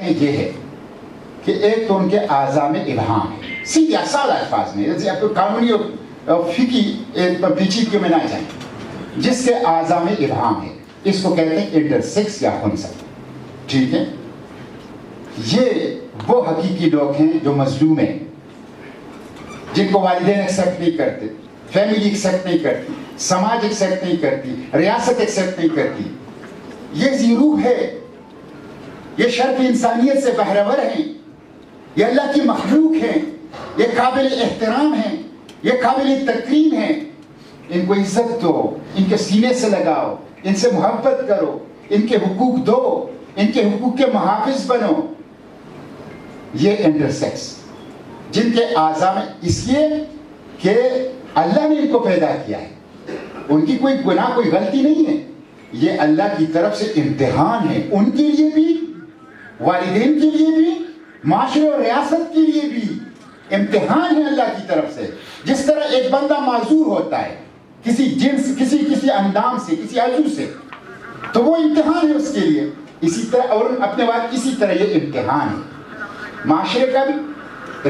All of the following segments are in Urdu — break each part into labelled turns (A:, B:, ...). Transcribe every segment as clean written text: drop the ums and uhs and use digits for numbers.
A: یہ ہے کہ ایک تو ان کے اعضاء میں ابہام ہے، سیدھے آسان الفاظ میں، قانونی اور فقہی پیچیدگیوں میں نہ جائیں، جس کے اعضاء میں ابہام ہے، اس کو کہتے ہیں انٹرسیکس یا خنثی. ٹھیک ہے، یہ وہ حقیقی لوگ ہیں جو مظلوم ہیں، جن کو والدین ایکسیپٹ نہیں کرتے، فیملی ایکسیپٹ نہیں کرتی، سماج ایکسیپٹ نہیں کرتی، ریاست ایکسیپٹ نہیں کرتی. یہ روح ہے، یہ شرف انسانیت سے بہرور ہیں، یہ اللہ کی مخلوق ہیں، یہ قابل احترام ہیں، یہ قابل تکریم ہیں. ان کو عزت دو، ان کے سینے سے لگاؤ، ان سے محبت کرو، ان کے حقوق دو، ان کے حقوق کے محافظ بنو. یہ انٹرسیکس جن کے اعضاء میں، اس لیے کہ اللہ نے ان کو پیدا کیا ہے، ان کی کوئی گناہ کوئی غلطی نہیں ہے، یہ اللہ کی طرف سے امتحان ہے، ان کے لیے بھی، والدین کے لیے بھی، معاشرے اور ریاست کے لیے بھی امتحان ہے اللہ کی طرف سے. جس طرح ایک بندہ معذور ہوتا ہے کسی جنس، کسی اندام سے، کسی عضو سے، تو وہ امتحان ہے اس کے لیے. اسی طرح اور اپنے بعد اسی طرح یہ امتحان ہے معاشرے کا بھی،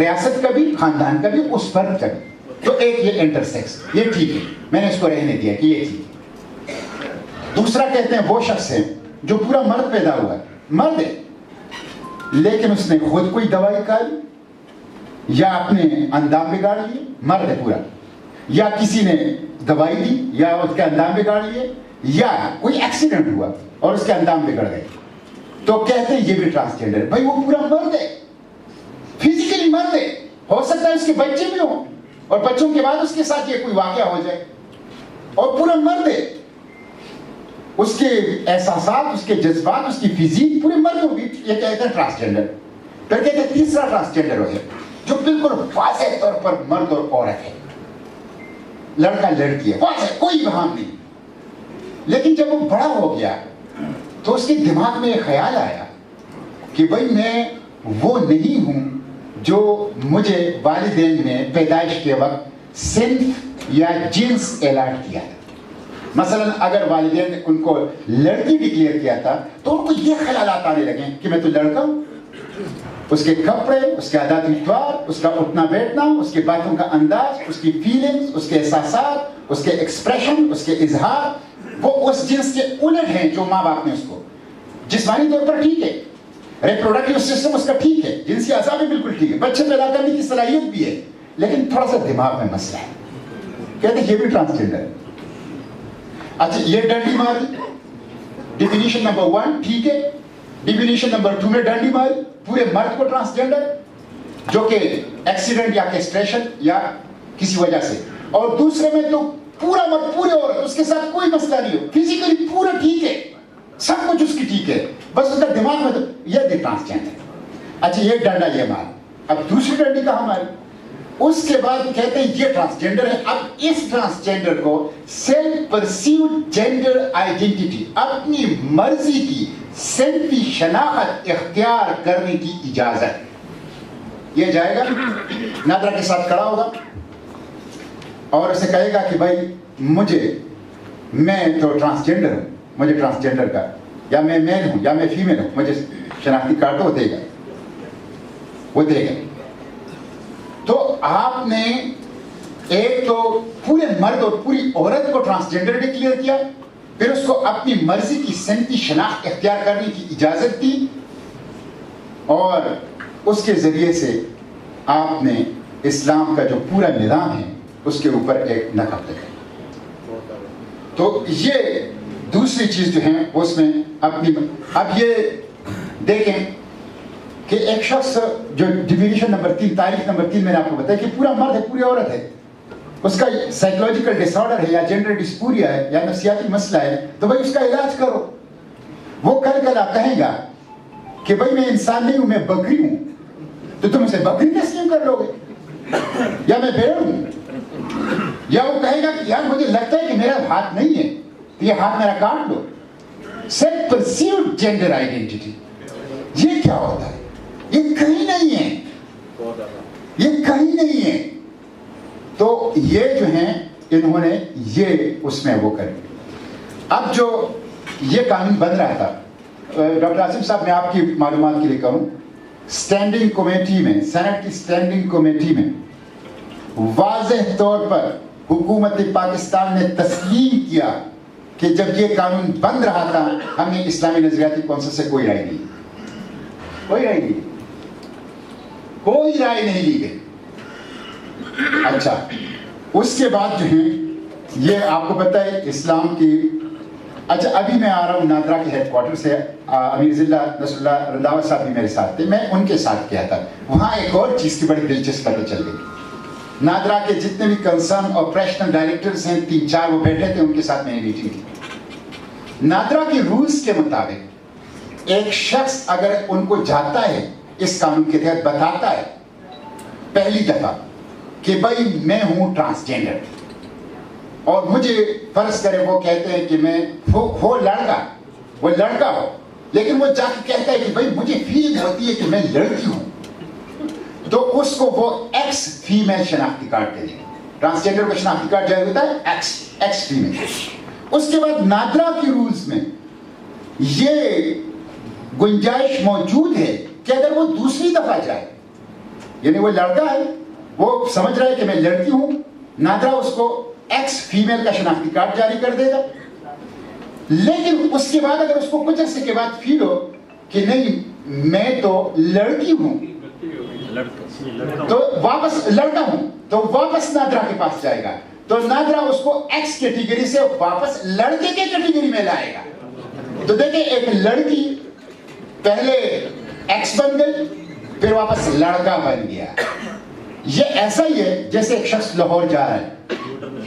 A: ریاست کا بھی، خاندان کا بھی، اس فرد کا بھی. تو ایک یہ انٹرسیکس، یہ ٹھیک ہے، میں نے اس کو رہنے دیا کہ یہ ٹھیک ہے. دوسرا کہتے ہیں وہ شخص ہے جو پورا مرد پیدا ہوا ہے، مرد ہے لیکن اس نے خود کوئی دوائی کھائی یا اپنے اندام بگاڑ لیے، مرد ہے پورا، یا کسی نے دوائی دی یا اس کے اندام بگاڑ لیے، یا کوئی ایکسیڈنٹ ہوا اور اس کے اندام بگڑ گئے، تو کہتے ہیں یہ بھی ٹرانسجینڈر ہے. بھائی وہ پورا مرد ہے، فزیکلی مرد ہے، ہو سکتا ہے اس کے بچے بھی ہوں اور بچوں کے بعد اس کے ساتھ یہ کوئی واقعہ ہو جائے، اور پورا مرد ہے، اس کے احساسات، اس کے جذبات، اس کی فزیک پورے مرد ہوگی. یہ کہتے ہیں ٹرانسجینڈر. پھر کہتے ہیں تیسرا ٹرانسجینڈر ہو ہے جو بالکل واضح طور پر مرد اور عورت ہے، لڑکا لڑکی ہے، واضح کوئی ابہام نہیں. لیکن جب وہ بڑا ہو گیا تو اس کے دماغ میں یہ خیال آیا کہ بھائی میں وہ نہیں ہوں جو مجھے والدین نے پیدائش کے وقت صنف یا جنس الاٹ کیا تھا. مثلا اگر والدین نے ان کو لڑکی ڈکلیئر کیا تھا تو ان کو یہ خیالات آنے لگے کہ میں تو لڑکا ہوں. اس کے کپڑے، اس کے عادات اطوار، اس کا اٹھنا بیٹھنا، اس کے باتوں کا انداز، اس کی فیلنگز، اس کے احساسات، اس کے ایکسپریشن، اس کے اظہار، وہ اس جنس کے الٹ ہیں جو ماں باپ نے اس کو. جسمانی طور پر ٹھیک ہے، ریپروڈکٹیو سسٹم اس کا ٹھیک ہے، جنسی اعضاء بھی بالکل ٹھیک ہے، بچے پیدا کرنے کی صلاحیت بھی ہے، لیکن تھوڑا سا دماغ میں مسئلہ ہے. کہتے ہیں یہ بھی ٹرانسجینڈر ہے. اچھا یہ ڈنڈی ماری، ڈیفینیشن نمبر 1 ٹھیک ہے. ڈیفینیشن نمبر 2 میں ڈنڈی ماری پورے مرد کو ٹرانسجینڈر جو کہ ایکسیڈنٹ یا کیسٹریشن یا کسی وجہ سے، اور دوسرے میں تو پورا مرد پورے عورت، اس کے ساتھ کوئی مسئلہ نہیں ہو، فزیکلی پورا ٹھیک ہے، سب کچھ اس کی ٹھیک ہے، بس اس کا دماغ میں تو یہ بھی ٹرانسجینڈر. اچھا یہ ڈنڈا یہ مار، اب دوسری ڈنڈی کہاں ماری؟ اس کے بعد کہتے ہیں یہ ٹرانسجینڈر ہے. اب اس ٹرانسجینڈر کو سیلف پرسیوڈ جینڈر آئیڈینٹی، اپنی مرضی کی صنفی شناخت اختیار کرنے کی اجازت. یہ جائے گا نادرا کے ساتھ کھڑا ہوگا اور اسے کہے گا کہ بھائی میں تو ٹرانسجینڈر ہوں، مجھے ٹرانسجینڈر کا، یا میں میل ہوں یا میں فیمیل ہوں، مجھے شناختی کارڈ تو وہ دے گا. تو آپ نے ایک تو پورے مرد اور پوری عورت کو ٹرانسجینڈر ڈکلیئر کیا، پھر اس کو اپنی مرضی کی صنفی شناخت اختیار کرنے کی اجازت دی، اور اس کے ذریعے سے آپ نے اسلام کا جو پورا نظام ہے اس کے اوپر ایک نقب لگائی. تو یہ دوسری چیز جو ہے اس میں اپنی. اب یہ دیکھیں کہ ایک شخص جو ڈیفینیشن نمبر 3 تاریخ نمبر 3 میں نے آپ کو بتایا کہ پورا مرد ہے پوری عورت ہے، اس کا سائیکولوجیکل ڈس آرڈر ہے یا جینڈر ڈسپوریا ہے یا نفسیاتی مسئلہ ہے، تو بھائی اس کا علاج کرو. وہ کل کہیں گا کہ بھائی میں انسان نہیں ہوں، میں بکری ہوں، تو تم اسے بکری تسلیم کر لو گے، یا میں بھیڑ ہوں. یا وہ کہے گا کہ یار مجھے لگتا ہے کہ میرا ہاتھ نہیں ہے، تو یہ ہاتھ میرا کاٹ لو. سیلف پرسیوڈ جینڈر آئیڈینٹی، یہ کیا ہوتا ہے؟ یہ کہیں نہیں ہے، یہ کہیں نہیں ہے. تو یہ جو ہیں انہوں نے یہ اس میں وہ کری. اب جو یہ قانون بن رہا تھا ڈاکٹر آصف صاحب میں آپ کی معلومات کے لیے کہوں، اسٹینڈنگ کمیٹی میں، سینٹ کی اسٹینڈنگ کمیٹی میں واضح طور پر حکومت پاکستان نے تسلیم کیا کہ جب یہ قانون بن رہا تھا ہم نے اسلامی نظریاتی کونسل سے کوئی رائے نہیں لی گئی. اچھا اس کے بعد جو ہیں یہ آپ کو پتہ ہے اسلام کی، اچھا ابھی میں آ رہا ہوں نادرا کے ہیڈ کوارٹر سے، امیر ضلع نصر اللہ رنداوت صاحب بھی میرے ساتھ تھے، میں ان کے ساتھ کیا تھا. وہاں ایک اور چیز کی بڑی دلچسپ پتہ چل گئی. نادرا کے جتنے بھی کنسرن آپریشنل ڈائریکٹرز ہیں 3-4 وہ بیٹھے تھے، ان کے ساتھ میں نے میٹنگ کی. نادرا کے رولز کے مطابق ایک شخص اگر ان کو جاتا ہے اس قانون کے تحت بتاتا ہے پہلی دفعہ کہ بھائی میں ہوں ٹرانسجینڈر، اور مجھے فرض کرے وہ کہتے ہیں کہ میں وہ لڑکا ہو، لیکن وہ جا کے کہتا ہے کہ بھائی مجھے فیل ہوتی ہے کہ میں لڑکی ہوں، تو اس کو وہ ایکس فیمیل شناختی کارڈ دے دیں. ٹرانسجینڈر کا شناختی کارڈ جو ہوتا ہے ایکس فیمیل. اس کے بعد نادرا کی رولز میں یہ گنجائش موجود ہے کہ اگر وہ دوسری دفعہ جائے، یعنی وہ لڑکا ہے، وہ سمجھ رہا ہے کہ میں لڑکی ہوں، نادرا اس کو ایکس فیمیل کا شناختی کارڈ جاری کر دے گا. لیکن اس کے بعد اگر اس کو کچھ عرصے کے بعد فیل ہو کہ نہیں میں تو لڑکی ہوں تو واپس لڑکا ہوں، تو واپس نادرا کے پاس جائے گا، تو نادرا اس کو ایکس کیٹیگری سے واپس لڑکے کے کیٹیگری میں لائے گا. تو دیکھیں ایک لڑکی پہلے ایکس بن گئی پھر واپس لڑکا بن گیا. یہ ایسا ہی ہے جیسے ایک شخص لاہور جا رہا ہے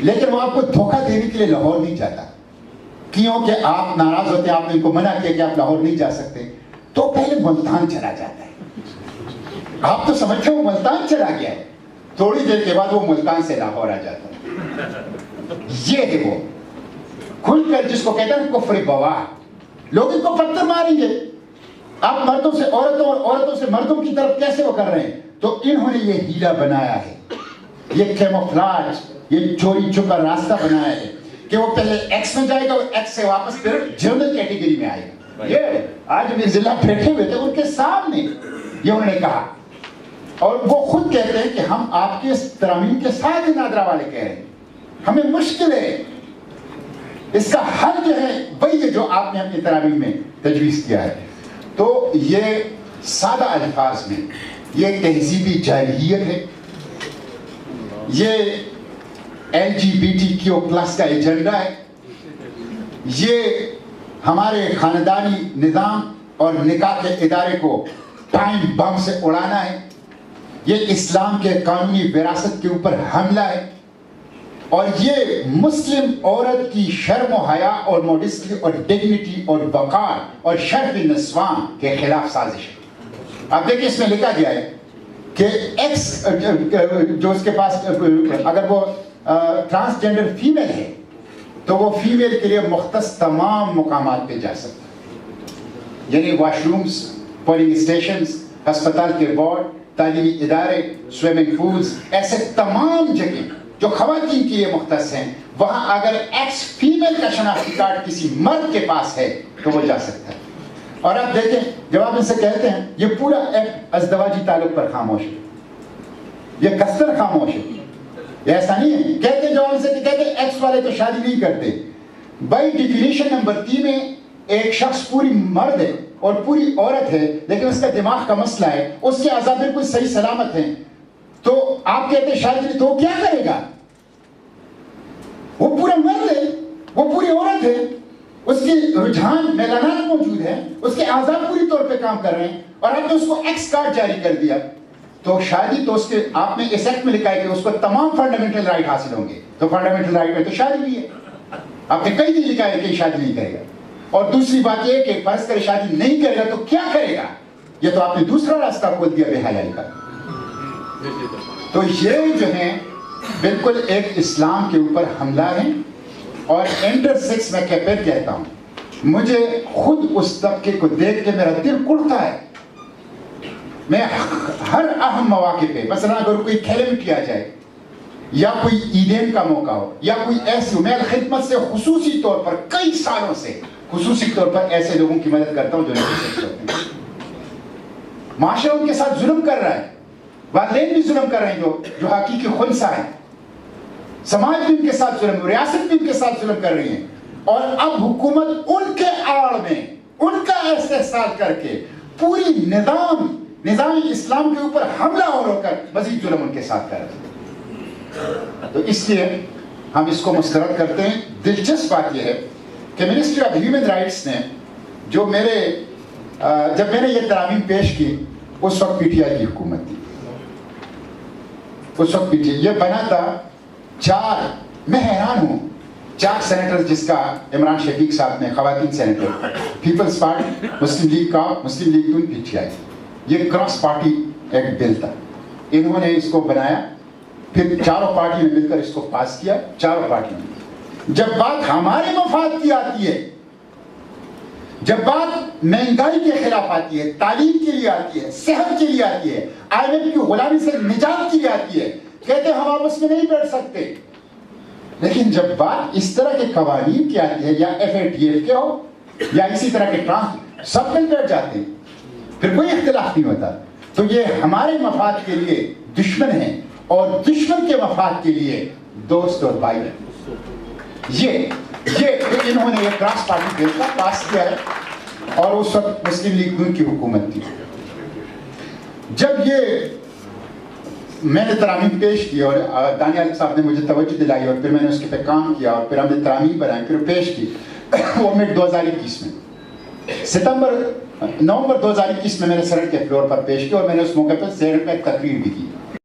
A: لیکن وہ آپ کو دھوکہ دینے کے لیے لاہور نہیں جاتا، کیونکہ آپ ناراض ہوتے ہیں، آپ نے ان کو منع کیا کہ آپ لاہور نہیں جا سکتے، تو پہلے ملتان چلا جاتا ہے. آپ تو سمجھتے ہیں وہ ملتان چلا گیا ہے، تھوڑی دیر کے بعد وہ ملتان سے لاہور آ جاتا ہے. یہ ہے وہ کھل کر جس کو کہتے ہیں کفر بواہ. لوگ ان کو پتھر ماریں گے، آپ مردوں سے عورتوں اور عورتوں سے مردوں کی طرف کیسے وہ کر رہے ہیں؟ تو انہوں نے یہ ہیلا بنایا ہے، یہ کیموفلاج، یہ چوری چھپا راستہ بنایا ہے کہ وہ پہلے ایکس میں جائے گا اور ایکس سے واپس پھر جنرل کیٹیگری میں آئے گا. یہ آج امیر ضلع بیٹھے ہوئے تھے، ان کے سامنے یہ انہوں نے کہا، اور وہ خود کہتے ہیں کہ ہم آپ کے اس ترامیم کے ساتھ ہی نادرا والے کہہ رہے ہیں، ہمیں مشکل ہے، اس کا حل جو ہے وہی ہے جو آپ نے اپنی ترامیم میں تجویز کیا ہے. تو یہ سادہ الفاظ میں یہ تہذیبی جاہلیت ہے، یہ LGBTQ+ کا ایجنڈا ہے، یہ ہمارے خاندانی نظام اور نکاح کے ادارے کو ٹائم بم سے اڑانا ہے، یہ اسلام کے قانونی وراثت کے اوپر حملہ ہے، اور یہ مسلم عورت کی شرم و حیا اور موڈسٹی اور ڈگنیٹی اور وقار اور شرف نسوان کے خلاف سازش ہے. آپ دیکھیں اس میں لکھا گیا ہے کہ ایکس جو اس کے پاس اگر وہ ٹرانسجینڈر فیمیل ہے تو وہ فیمیل کے لیے مختص تمام مقامات پہ جا سکتا ہے، یعنی واش رومز، پولنگ اسٹیشنز، ہسپتال کے وارڈ، تعلیمی ادارے، سوئمنگ پولز، ایسے تمام جگہ جو خواتین کے لیے مختص ہیں، وہاں اگر ایکس فیمیل کا شناختی کارڈ کسی مرد کے پاس ہے تو وہ جا سکتا ہے. اور آپ دیکھیں جب آپ ان سے کہتے ہیں یہ پورا ایکٹ ازدواجی تعلق پر خاموش ہے، یہ کثر خاموش ہے، یہ ایسا نہیں ہے. کہتے ہیں جواب سے کہ کہتے ہیں ایکس والے تو شادی نہیں کرتے. بائی ڈیفینیشن نمبر 3 میں ایک شخص پوری مرد ہے اور پوری عورت ہے لیکن اس کا دماغ کا مسئلہ ہے، اس کے اعضاء بالکل صحیح سلامت ہیں، تو آپ کہتے ہیں شادی نہیں، تو وہ کیا کرے گا؟ وہ پورا مرد ہے، وہ پوری عورت ہے، اس کی رجحان میلانات موجود ہے، اس کے اعضاء پوری طور پہ کام کر رہے ہیں، اور آپ نے اس کو ایکس کارڈ جاری کر دیا تو شادی تو اس کے آپ نے اس ایکٹ میں لکھا ہے کہ اس کو تمام فنڈامنٹل رائٹ حاصل ہوں گے، تو فنڈامنٹل رائٹ میں تو شادی بھی ہے. آپ نے کئی دن لکھا ہے کہ شادی نہیں کرے گا. اور دوسری بات یہ کہ فرض کرے شادی نہیں کرے گا تو کیا کرے گا؟ یہ تو آپ نے دوسرا راستہ کھول دیا بے حیائی کا. تو یہ جو ہیں بالکل ایک اسلام کے اوپر حملہ ہے. اور انٹرسیکس میں پھر کہتا ہوں، مجھے خود اس طبقے کو دیکھ کے میرا دل کڑتا ہے. میں ہر اہم مواقع پہ مثلا اگر کوئی کیلمٹی آ جائے یا کوئی عیدین کا موقع ہو یا کوئی ایسی ہو، میں خدمت سے خصوصی طور پر کئی سالوں سے خصوصی طور پر ایسے لوگوں کی مدد کرتا ہوں جو نہیں ہوتے ہیں. معاشرہ ان کے ساتھ ظلم کر رہا ہے, والدین بھی ظلم کر رہے ہیں جو حقیقی خنثی ہیں, سماج بھی ان کے ساتھ ظلم, ریاست بھی ان کے ساتھ ظلم کر رہی ہے, اور اب حکومت ان کے آڑ میں ان کا استحصال کر کے پوری نظام اسلام کے اوپر حملہ ہو کر مزید ظلم ان کے ساتھ کر رہے ہیں. تو اس لیے ہم اس کو مسترد کرتے ہیں. دلچسپ بات یہ ہے کہ منسٹری آف ہیومن رائٹس نے جو جب میں نے یہ ترامیم پیش کی اس وقت پی ٹی آئی کی حکومت تھی. اس وقت پی ٹی آئی یہ بنا تھا میں حیران ہوں 4 سینیٹر جس کا عمران شفیق صاحب نے, خواتین senator, Peoples Party, Muslim League نون, پی ٹی آئی, یہ کراس پارٹی ایک بل تھا. انہوں نے اس کو بنایا, پھر چاروں پارٹی نے مل کر اس کو پاس کیا. چاروں پارٹیوں نے جب بات ہمارے مفاد کی آتی ہے, جب بات مہنگائی کے خلاف آتی ہے, تعلیم کے لیے آتی ہے, صحت کے لیے آتی ہے, آئی ایم ایف کی غلامی سے نجات کے لیے آتی ہے, کہتے ہیں ہم آپس میں نہیں بیٹھ سکتے. لیکن جب بات اس طرح کے قوانین کی آتی ہے, یا FATF کے ہو یا اسی طرح کے سب مل بیٹھ جاتے ہیں, پھر کوئی اختلاف نہیں ہوتا. تو یہ ہمارے مفاد کے لیے دشمن ہیں اور دشمن کے مفاد کے لیے دوست اور بھائی ہیں. یہ انہوں نے یہ کراس پارٹی بل کا پاس کیا ہے, اور اس وقت مسلم لیگ نون کی حکومت تھی. جب یہ میں نے ترامیم پیش کی اور دانیال صاحب نے مجھے توجہ دلائی, اور پھر میں نے اس کے پہ کام کیا, اور پھر ہم نے ترامیم بنائی, پھر پیش کی, وہ میں 2021 میں نومبر 2021 میں نے سینٹ کے فلور پر پیش کی, اور میں نے اس موقع پر سینٹ میں ایک تقریر بھی کی.